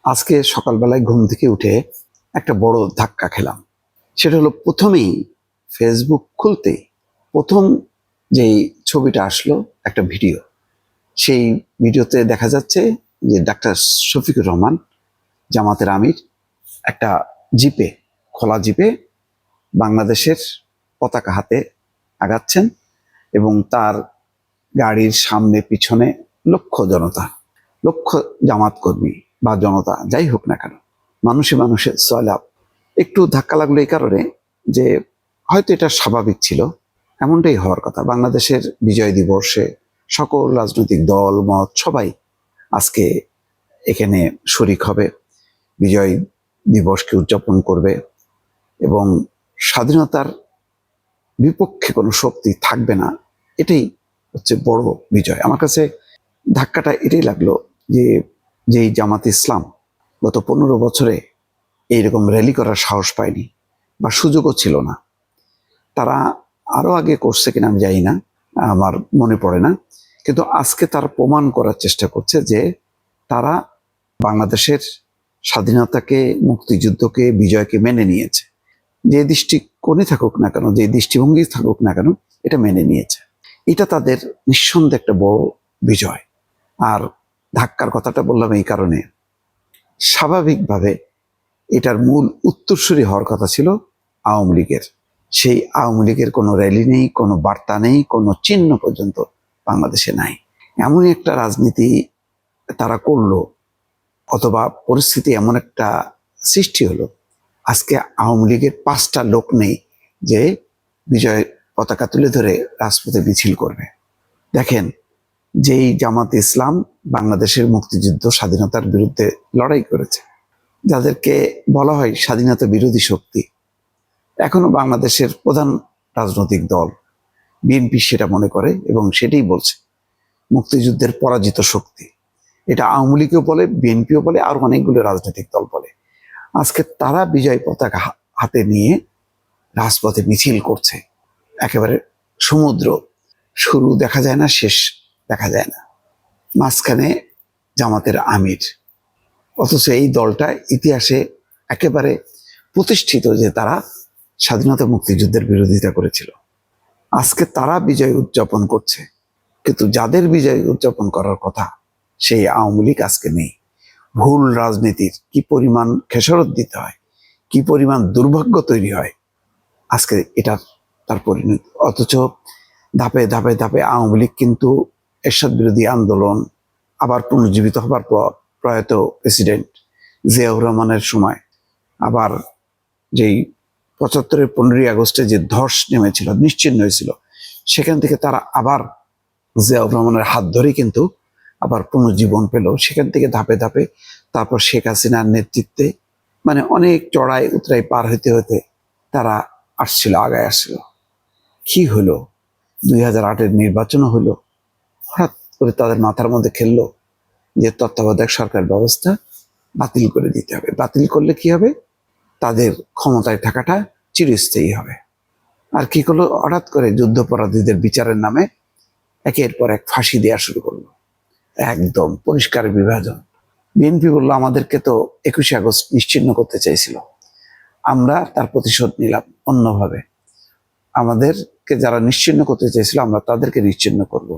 আজকে সকালবেলায় ঘুম থেকে উঠে একটা বড় ধাক্কা খেলাম। সেটা হলো প্রথমেই ফেসবুক খুলতেই প্রথম যেই ছবিটা আসলো একটা ভিডিও। সেই ভিডিওতে দেখা যাচ্ছে যে ডাক্তার শফিকুর রহমান জামাতের আমির একটা জিপে, খোলা জিপে বাংলাদেশের পতাকা হাতে আগাচ্ছেন এবং তার গাড়ির সামনে পিছনে লক্ষ জামাত কর্মী বা জনতা যাই হোক না কেন, মানুষের সয়লাব। একটু ধাক্কা লাগলো এই কারণে যে হয়তো এটা স্বাভাবিক ছিল, এমনটাই হওয়ার কথা। বাংলাদেশের বিজয় দিবসে সকল রাজনৈতিক দল মত সবাই আজকে এখানে শরিক হবে, বিজয় দিবসকে উদযাপন করবে এবং স্বাধীনতার বিপক্ষে কোনো শক্তি থাকবে না। এটাই হচ্ছে বড় বিজয়। আমার কাছে ধাক্কাটা এটাই লাগলো যে যেই জামাত ইসলাম গত 15 বছরে এইরকম র্যালি করার সাহস পায়নি বা সুযোগও ছিল না। তারা আরো আগে করছে কিনা আমি জানি না, আমার মনে পড়ে না, কিন্তু আজকে তারা প্রমাণ করার চেষ্টা করছে যে তারা বাংলাদেশের স্বাধীনতাকে, মুক্তিযুদ্ধকে, বিজয়কে মেনে নিয়েছে। যে দৃষ্টিকোণে থাকুক না কেন, যে দৃষ্টিভঙ্গি থাকুক না কেন, এটা মেনে নিয়েছে। এটা তাদের নিঃসন্দেহে একটা বড় বিজয়। আর ধাক্কার কথাটা বললাম এই কারণে, স্বাভাবিকভাবে এটার মূল উত্তরসূরি হওয়ার কথা ছিল আওয়ামী লীগের। সেই আওয়ামী লীগের কোনো র্যালি নেই, কোনো বার্তা নেই, কোনো চিহ্ন পর্যন্ত বাংলাদেশে নাই। এমনই একটা রাজনীতি তারা করলো, অথবা পরিস্থিতি এমন একটা সৃষ্টি হলো, আজকে আওয়ামী লীগের 5টা লোক নেই যে বিজয় পতাকা তুলে ধরে রাজপথে মিছিল করবে। দেখেন, যেই জামাত ইসলাম বাংলাদেশের মুক্তিযুদ্ধ স্বাধীনতার বিরুদ্ধে লড়াই করেছে, যাদেরকে বলা হয় স্বাধীনতা বিরোধী শক্তি, এখনো বাংলাদেশের প্রধান রাজনৈতিক দল বিএনপি সেটা মনে করে এবং সেটাই বলছে মুক্তিযুদ্ধের পরাজিত শক্তি। এটা আওয়ামী লীগও বলে, বিএনপিও বলে, আর অনেকগুলো রাজনৈতিক দল বলে। আজকে তারা বিজয় পতাকা হাতে নিয়ে রাজপথে মিছিল করছে। একেবারে সমুদ্র, শুরু দেখা যায় না, শেষ দেখা যায় না, মাঝখানে জামাতের আমির। অথচ এই দলটা ইতিহাসে একেবারে প্রতিষ্ঠিত যে তারা স্বাধীনতা মুক্তিযুদ্ধের বিরোধিতা করেছিল। আজকে তারা বিজয় উদযাপন করছে, কিন্তু যাদের বিজয় উদযাপন করার কথা সেই আওয়ামী লীগ আজকে নেই। ভুল রাজনীতির কি পরিমাণ খেসারত দিতে হয়, কি পরিমাণ দুর্ভাগ্য তৈরি হয়, আজকে এটা তার পরিণতি। অথচ ধাপে ধাপে ধাপে আওয়ামী লীগ কিন্তু এরশাদ বিরোধী আন্দোলন আবার পুনর্জীবিত হবার পর প্রয়াত প্রেসিডেন্ট জিয়াউর রহমানের সময়, আবার যেই 75-এর 15ই আগস্টে যে ধস নেমেছিল, নিশ্চিহ্ন হয়েছিল, সেখান থেকে তারা আবার জিয়াউর রহমানের হাত ধরে কিন্তু আবার পুনর্জীবন পেল। সেখান থেকে ধাপে ধাপে তারপর শেখ হাসিনার নেতৃত্বে, মানে অনেক চড়াই উতরাই পার হতে হতে তারা আসছিল, আগায় আসছিল। কি হলো? 2008-এর নির্বাচনও হলো, হঠাৎ করে তাদের মাথার মধ্যে খেললো যে তত্ত্বাবধায়ক সরকার ব্যবস্থা বাতিল করে দিতে হবে। বাতিল করলে কি হবে? তাদের ক্ষমতায় থাকাটা চিরস্থায়ী হবে। আর কি করলো? হঠাৎ করে যুদ্ধাপরাধীদের বিচারের নামে একের পর এক ফাঁসি দেওয়া শুরু করলো। একদম পরিষ্কার বিভাজন। বিএনপি বললো আমাদেরকে তো 21শে আগস্ট নিশ্চিহ্ন করতে চাইছিল, আমরা তার প্রতিশোধ নিলাম অন্যভাবে। আমাদেরকে যারা নিশ্চিহ্ন করতে চেয়েছিল আমরা তাদেরকে নিশ্চিহ্ন করব।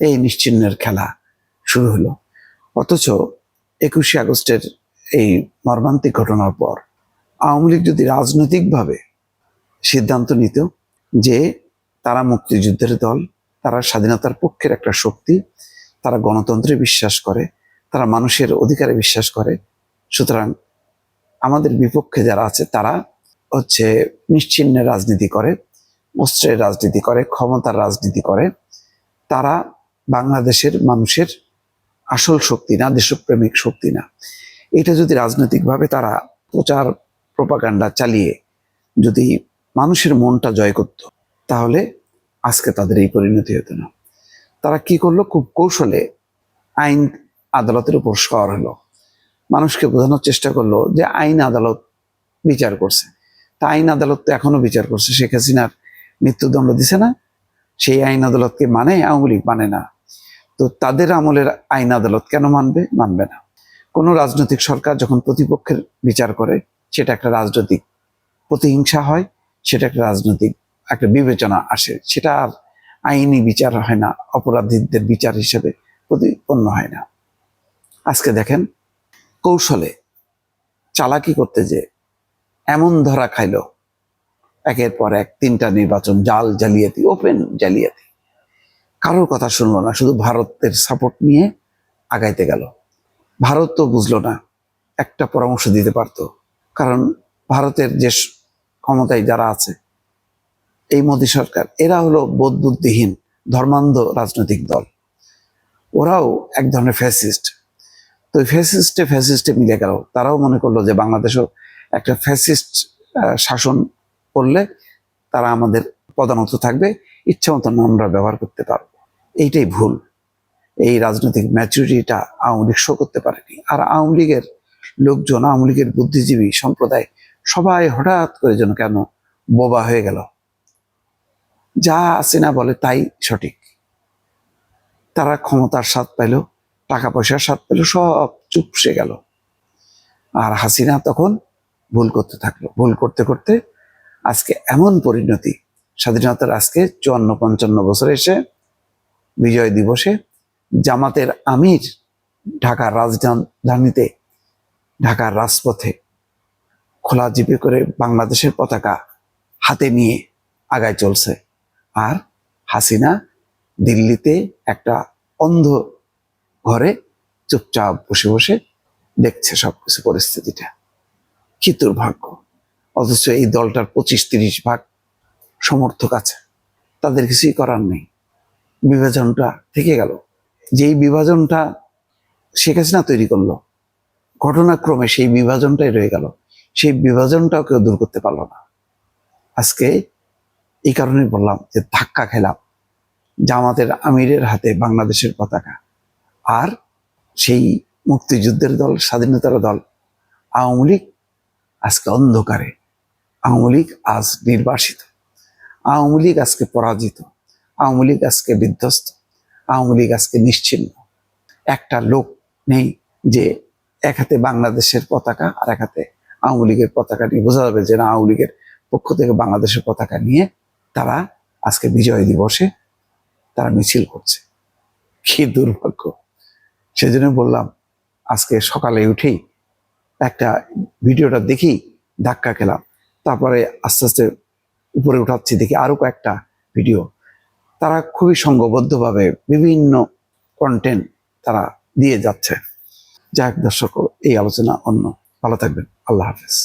এই নিশ্চিহ্নের খেলা শুরু হলো। অথচ 21শে আগস্টের এই মর্মান্তিক ঘটনার পর আওয়ামী লীগ যদি রাজনৈতিকভাবে সিদ্ধান্ত নিত যে তারা মুক্তিযুদ্ধের দল, তারা স্বাধীনতার পক্ষের একটা শক্তি, তারা গণতন্ত্রে বিশ্বাস করে, তারা মানুষের অধিকারে বিশ্বাস করে, সুতরাং আমাদের বিপক্ষে যারা আছে তারা হচ্ছে নিশ্চিহ্নের রাজনীতি করে, অস্ত্রের রাজনীতি করে, ক্ষমতার রাজনীতি করে, তারা বাংলাদেশের মানুষের আসল শক্তি না, দেশপ্রেমিক শক্তি না। এটা যদি রাজনৈতিকভাবে তারা প্রচার প্রোপাগান্ডা চালিয়ে যদি মানুষের মনটা জয় করত, তাহলে আজকে তাদের এই পরিণতি হতো না। তারা কি করলো? খুব কৌশলে আইন আদালতের উপর সওয়ার হলো, মানুষকে বোঝানোর চেষ্টা করলো যে আইন আদালত বিচার করছে। তা আইন আদালত তো এখনো বিচার করছে, শেখ হাসিনার মৃত্যুদণ্ড দিছে না, সেই আইন আদালতকে মানে আওয়ামী লীগ মানে না। তো তাদের আমলের আইন আদালত কেন মানবে? মানবে না। কোনো রাজনৈতিক সরকার যখন প্রতিপক্ষের বিচার করে সেটা একটা রাজনৈতিক প্রতিহিংসা হয়, সেটা একটা রাজনৈতিক একটা বিবেচনা আসে, সেটা আর আইনি বিচার হয় না, অপরাধীদের বিচার হিসেবে প্রতিপন্ন হয় না। আজকে দেখেন কৌশলে চালাকি করতে যে এমন ধরা খাইলো, একের পর এক 3টা নির্বাচন জালিয়াতি, ওপেন জালিয়াতি, কারোর কথা শুনলো না, শুধু ভারতের সাপোর্ট নিয়ে আগাইতে গেল। ভারত তো বুঝলো না, একটা পরামর্শ দিতে পারতো, কারণ ভারতের যে ক্ষমতায় যারা আছে, এই মোদী সরকার, এরা হলো বোধ বুদ্ধিহীন ধর্মান্ধ রাজনৈতিক দল, ওরাও এক ধরনের ফ্যাসিস্ট। তো ফ্যাসিস্টে মিলে গেল, তারাও মনে করলো যে বাংলাদেশও একটা ফ্যাসিস্ট শাসন করলে তারা আমাদের প্রধানত থাকবে, ইচ্ছা মতন আমরা ব্যবহার করতে পারবো। এইটাই ভুল। এই রাজনৈতিক ম্যাচুরিটিটা আওয়ামী লীগ শো করতে পারেনি। আর আওয়ামী লীগের লোকজন, আওয়ামী লীগের বুদ্ধিজীবী সম্প্রদায় সবাই হঠাৎ করে যেন কেন বোবা হয়ে গেল, যা হাসিনা বলে তাই সঠিক। তারা ক্ষমতার স্বাদ পাইল, টাকা পয়সার স্বাদ পেল, সব চুপসে গেল। আর হাসিনা তখন ভুল করতে থাকলো, ভুল করতে করতে আজকে এমন পরিণতি, স্বাধীনতার আজকে 54-55 বছর এসে বিজয় দিবসে জামাতের আমির ঢাকার রাজধানীতে, ঢাকার রাজপথে খোলা জিপে করে বাংলাদেশের পতাকা হাতে নিয়ে আগায় চলছে। আর হাসিনা দিল্লিতে একটা অন্ধ ঘরে চুপচাপ বসে বসে দেখছে সবকিছু, পরিস্থিতিটা। কি দুর্ভাগ্য। অথচ এই দলটার 25-30 ভাগ সমর্থক আছে, তাদের কিছুই করার নেই। বিভাজনটা থেকে গেল, যেই বিভাজনটা শেখ হাসিনা তৈরি করলো, ঘটনাক্রমে সেই বিভাজনটাই রয়ে গেল, সেই বিভাজনটাও কেউ দূর করতে পারলো না। আজকে এই কারণে বললাম যে ধাক্কা খেলাম, জামাতের আমিরের হাতে বাংলাদেশের পতাকা, আর সেই মুক্তিযুদ্ধের দল, স্বাধীনতার দল আওয়ামী লীগ আজকে অন্ধকারে, আওয়ামী লীগ আজ নির্বাসিত, আওয়ামী লীগ আজকে পরাজিত, আওয়ামী লীগ আজকে বিধ্বস্ত, আওয়ামী লীগ আজকে নিশ্চিহ্ন। একটা লোক নেই যে এক হাতে বাংলাদেশের পতাকা আর এক হাতে আওয়ামী লীগের পতাকা নিয়ে, বোঝা যাবে যে না আওয়ামী লীগের পক্ষ থেকে বাংলাদেশের পতাকা নিয়ে তারা আজকে বিজয় দিবসে তারা মিছিল করছে। কি দুর্ভাগ্য। সেজন্য বললাম আজকে সকালে উঠেই একটা ভিডিওটা দেখি ধাক্কা খেলাম, তারপরে আস্তে আস্তে উপরে উঠাচ্ছি, দেখি আরো কয়েকটা ভিডিও। তারা খুবই সংঘবদ্ধভাবে বিভিন্ন কন্টেন্ট তারা দিয়ে যাচ্ছে। যাক দর্শক, এই আলোচনা অন্য। ভালো থাকবেন, আল্লাহ হাফেজ।